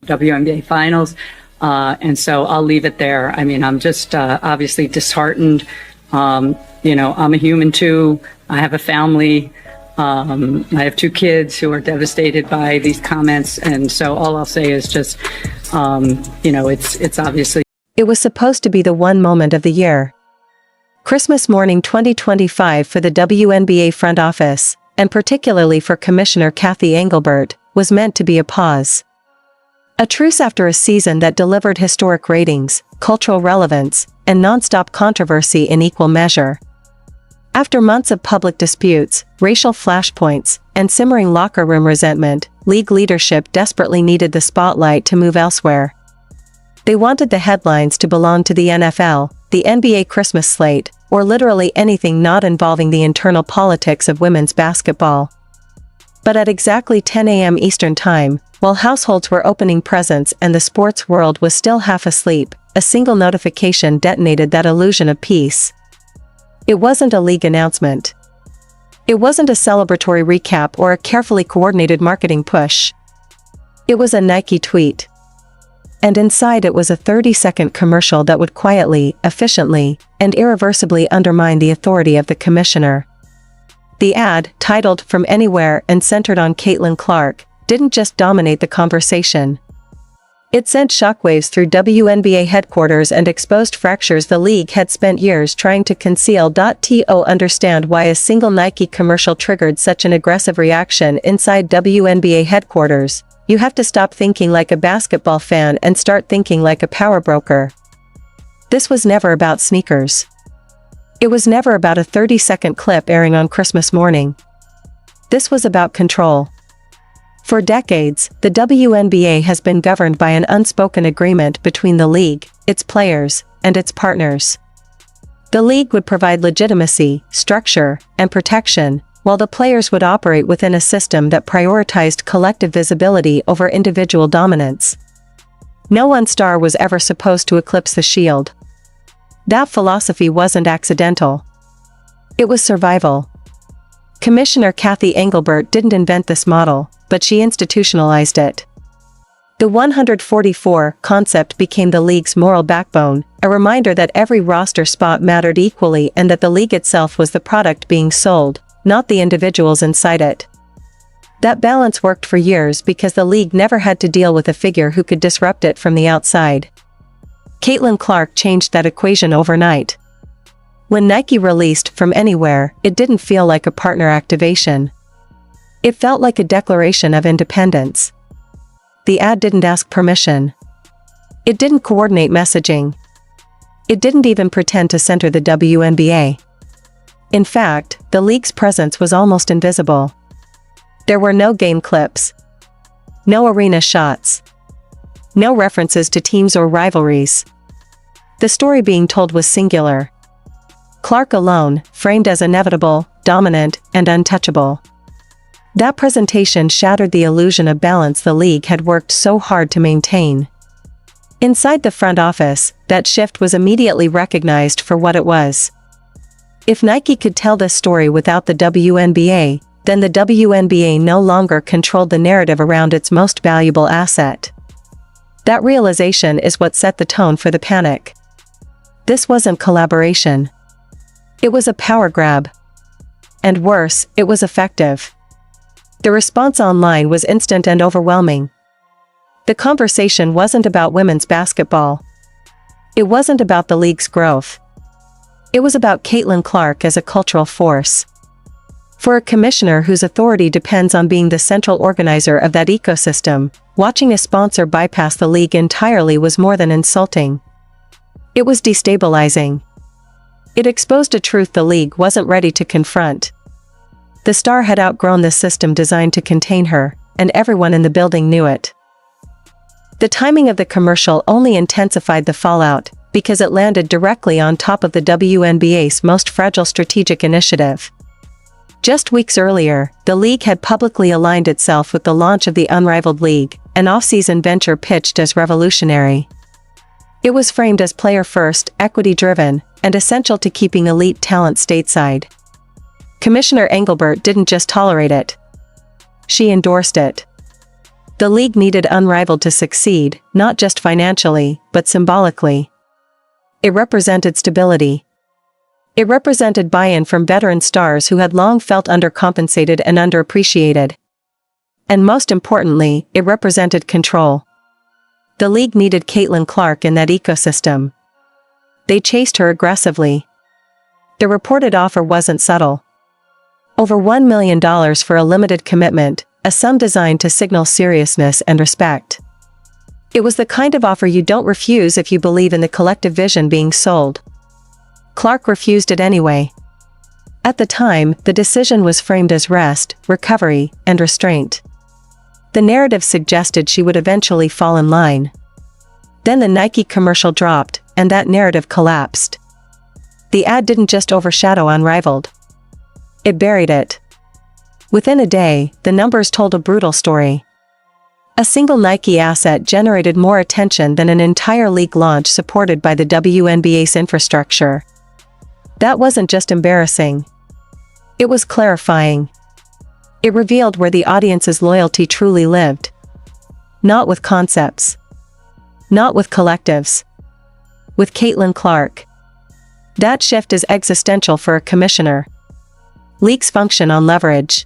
WNBA finals. And so I'll leave it there. I mean, I'm just obviously disheartened. I'm a human too. I have a family. I have 2 kids who are devastated by these comments. And so all I'll say is just, it's obviously. It was supposed to be the one moment of the year. Christmas morning 2025 for the WNBA front office, and particularly for Commissioner Kathy Engelbert, was meant to be a pause. A truce after a season that delivered historic ratings, cultural relevance, and non-stop controversy in equal measure. After months of public disputes, racial flashpoints, and simmering locker room resentment, league leadership desperately needed the spotlight to move elsewhere. They wanted the headlines to belong to the NFL, the NBA Christmas slate, or literally anything not involving the internal politics of women's basketball. But at exactly 10 a.m. Eastern Time, while households were opening presents and the sports world was still half asleep, a single notification detonated that illusion of peace. It wasn't a league announcement. It wasn't a celebratory recap or a carefully coordinated marketing push. It was a Nike tweet. And inside it was a 30-second commercial that would quietly, efficiently, and irreversibly undermine the authority of the commissioner. The ad, titled From Anywhere and centered on Caitlin Clark, didn't just dominate the conversation. It sent shockwaves through WNBA headquarters and exposed fractures the league had spent years trying to conceal. To understand why a single Nike commercial triggered such an aggressive reaction inside WNBA headquarters, you have to stop thinking like a basketball fan and start thinking like a power broker. This was never about sneakers. It was never about a 30-second clip airing on Christmas morning. This was about control. For decades, the WNBA has been governed by an unspoken agreement between the league, its players, and its partners. The league would provide legitimacy, structure, and protection, while the players would operate within a system that prioritized collective visibility over individual dominance. No one star was ever supposed to eclipse the shield. That philosophy wasn't accidental. It was survival. Commissioner Kathy Engelbert didn't invent this model, but she institutionalized it. The 144 concept became the league's moral backbone, a reminder that every roster spot mattered equally and that the league itself was the product being sold, not the individuals inside it. That balance worked for years because the league never had to deal with a figure who could disrupt it from the outside. Caitlin Clark changed that equation overnight. When Nike released From Anywhere, it didn't feel like a partner activation. It felt like a declaration of independence. The ad didn't ask permission. It didn't coordinate messaging. It didn't even pretend to center the WNBA. In fact, the league's presence was almost invisible. There were no game clips. No arena shots. No references to teams or rivalries. The story being told was singular. Clark alone, framed as inevitable, dominant, and untouchable. That presentation shattered the illusion of balance the league had worked so hard to maintain. Inside the front office, that shift was immediately recognized for what it was. If Nike could tell this story without the WNBA, then the WNBA no longer controlled the narrative around its most valuable asset. That realization is what set the tone for the panic. This wasn't collaboration. It was a power grab. And worse, it was effective. The response online was instant and overwhelming. The conversation wasn't about women's basketball. It wasn't about the league's growth. It was about Caitlin Clark as a cultural force. For a commissioner whose authority depends on being the central organizer of that ecosystem, watching a sponsor bypass the league entirely was more than insulting. It was destabilizing. It exposed a truth the league wasn't ready to confront. The star had outgrown the system designed to contain her, and everyone in the building knew it. The timing of the commercial only intensified the fallout, because it landed directly on top of the WNBA's most fragile strategic initiative. Just weeks earlier, the league had publicly aligned itself with the launch of the Unrivaled League, an off-season venture pitched as revolutionary. It was framed as player-first, equity-driven, and essential to keeping elite talent stateside. Commissioner Engelbert didn't just tolerate it. She endorsed it. The league needed Unrivaled to succeed, not just financially, but symbolically. It represented stability. It represented buy-in from veteran stars who had long felt undercompensated and underappreciated. And most importantly, it represented control. The league needed Caitlin Clark in that ecosystem. They chased her aggressively. The reported offer wasn't subtle. Over $1 million for a limited commitment, a sum designed to signal seriousness and respect. It was the kind of offer you don't refuse if you believe in the collective vision being sold. Clark refused it anyway. At the time, the decision was framed as rest, recovery, and restraint. The narrative suggested she would eventually fall in line. Then the Nike commercial dropped, and that narrative collapsed. The ad didn't just overshadow Unrivaled. It buried it. Within a day, the numbers told a brutal story. A single Nike asset generated more attention than an entire league launch supported by the WNBA's infrastructure. That wasn't just embarrassing. It was clarifying. It revealed where the audience's loyalty truly lived. Not with concepts. Not with collectives. With Caitlin Clark. That shift is existential for a commissioner. Leagues function on leverage.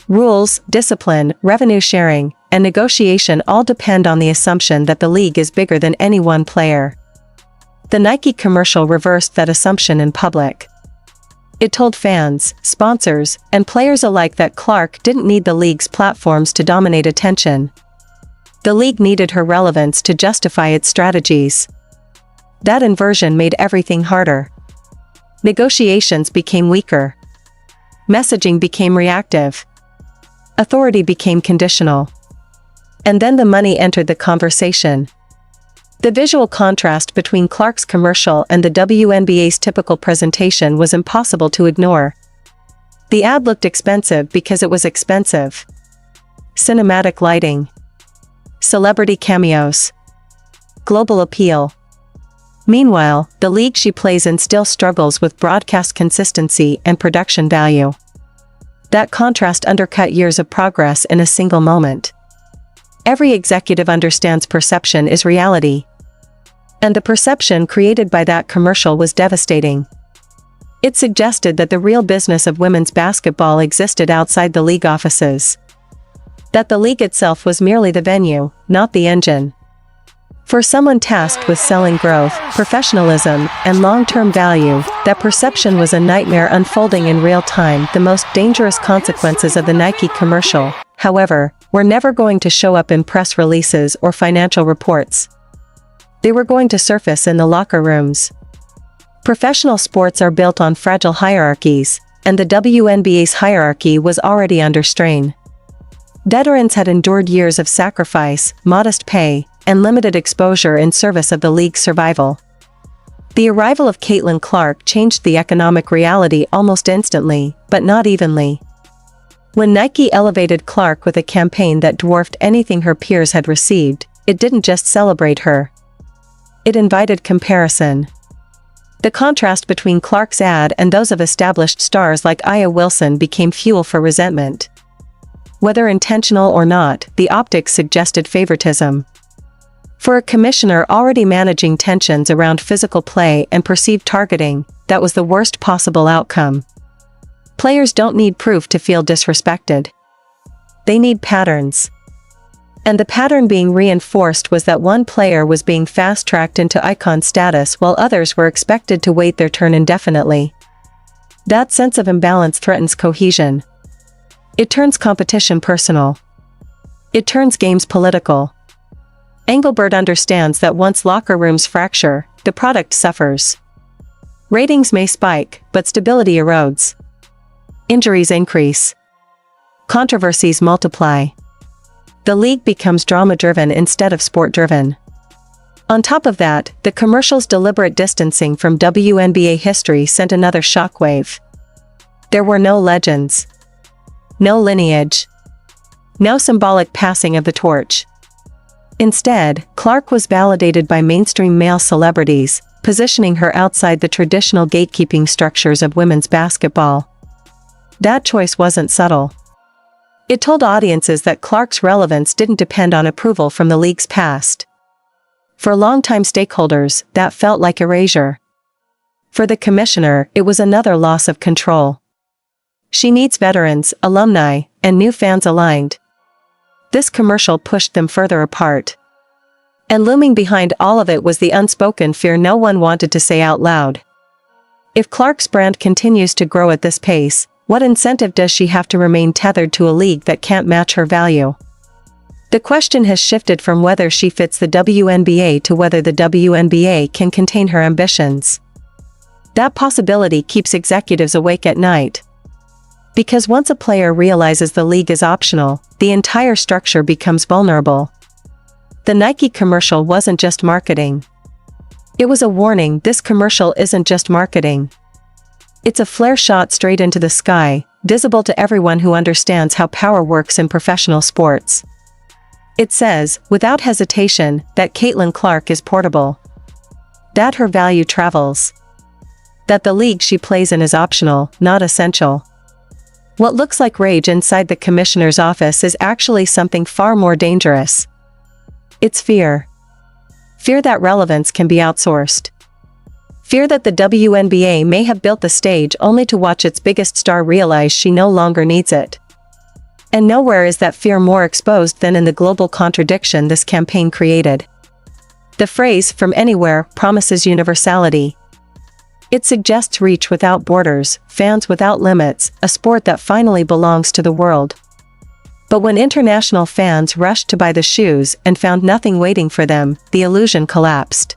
Rules, discipline, revenue sharing, and negotiation all depend on the assumption that the league is bigger than any one player. The Nike commercial reversed that assumption in public. It told fans, sponsors, and players alike that Clark didn't need the league's platforms to dominate attention. The league needed her relevance to justify its strategies. That inversion made everything harder. Negotiations became weaker. Messaging became reactive. Authority became conditional. And then the money entered the conversation. The visual contrast between Clark's commercial and the WNBA's typical presentation was impossible to ignore. The ad looked expensive because it was expensive. Cinematic lighting. Celebrity cameos. Global appeal. Meanwhile, the league she plays in still struggles with broadcast consistency and production value. That contrast undercut years of progress in a single moment. Every executive understands perception is reality. And the perception created by that commercial was devastating. It suggested that the real business of women's basketball existed outside the league offices. That the league itself was merely the venue, not the engine. For someone tasked with selling growth, professionalism, and long-term value, that perception was a nightmare unfolding in real time. The most dangerous consequences of the Nike commercial, however, were never going to show up in press releases or financial reports. They were going to surface in the locker rooms. Professional sports are built on fragile hierarchies, and the WNBA's hierarchy was already under strain. Veterans had endured years of sacrifice, modest pay, and limited exposure in service of the league's survival. The arrival of Caitlin Clark changed the economic reality almost instantly, but not evenly. When Nike elevated Clark with a campaign that dwarfed anything her peers had received, it didn't just celebrate her. It invited comparison. The contrast between Clark's ad and those of established stars like Aya Wilson became fuel for resentment. Whether intentional or not, the optics suggested favoritism. For a commissioner already managing tensions around physical play and perceived targeting, that was the worst possible outcome. Players don't need proof to feel disrespected. They need patterns. And the pattern being reinforced was that one player was being fast-tracked into icon status while others were expected to wait their turn indefinitely. That sense of imbalance threatens cohesion. It turns competition personal. It turns games political. Engelbert understands that once locker rooms fracture, the product suffers. Ratings may spike, but stability erodes. Injuries increase. Controversies multiply. The league becomes drama-driven instead of sport-driven. On top of that, the commercial's deliberate distancing from WNBA history sent another shockwave. There were no legends. No lineage. No symbolic passing of the torch. Instead, Clark was validated by mainstream male celebrities, positioning her outside the traditional gatekeeping structures of women's basketball. That choice wasn't subtle. It told audiences that Clark's relevance didn't depend on approval from the league's past. For longtime stakeholders, that felt like erasure. For the commissioner, it was another loss of control. She needs veterans, alumni, and new fans aligned. This commercial pushed them further apart. And looming behind all of it was the unspoken fear no one wanted to say out loud. If Clark's brand continues to grow at this pace, what incentive does she have to remain tethered to a league that can't match her value? The question has shifted from whether she fits the WNBA to whether the WNBA can contain her ambitions. That possibility keeps executives awake at night. Because once a player realizes the league is optional, the entire structure becomes vulnerable. The Nike commercial wasn't just marketing. It was a warning: this commercial isn't just marketing. It's a flare shot straight into the sky, visible to everyone who understands how power works in professional sports. It says, without hesitation, that Caitlin Clark is portable. That her value travels. That the league she plays in is optional, not essential. What looks like rage inside the commissioner's office is actually something far more dangerous. It's fear. Fear that relevance can be outsourced. Fear that the WNBA may have built the stage only to watch its biggest star realize she no longer needs it. And nowhere is that fear more exposed than in the global contradiction this campaign created. The phrase "from anywhere" promises universality. It suggests reach without borders, fans without limits, a sport that finally belongs to the world. But when international fans rushed to buy the shoes and found nothing waiting for them, the illusion collapsed.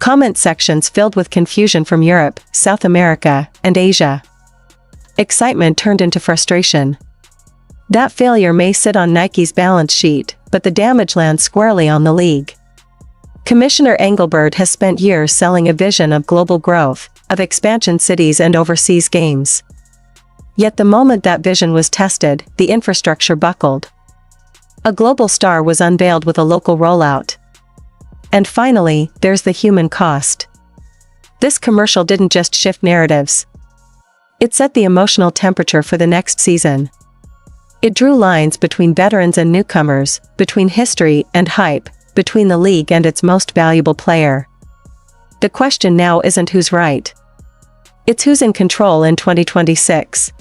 Comment sections filled with confusion from Europe, South America, and Asia. Excitement turned into frustration. That failure may sit on Nike's balance sheet, but the damage lands squarely on the league. Commissioner Engelbert has spent years selling a vision of global growth, of expansion cities and overseas games. Yet the moment that vision was tested, the infrastructure buckled. A global star was unveiled with a local rollout. And finally, there's the human cost. This commercial didn't just shift narratives. It set the emotional temperature for the next season. It drew lines between veterans and newcomers, between history and hype, between the league and its most valuable player. The question now isn't who's right. It's who's in control in 2026.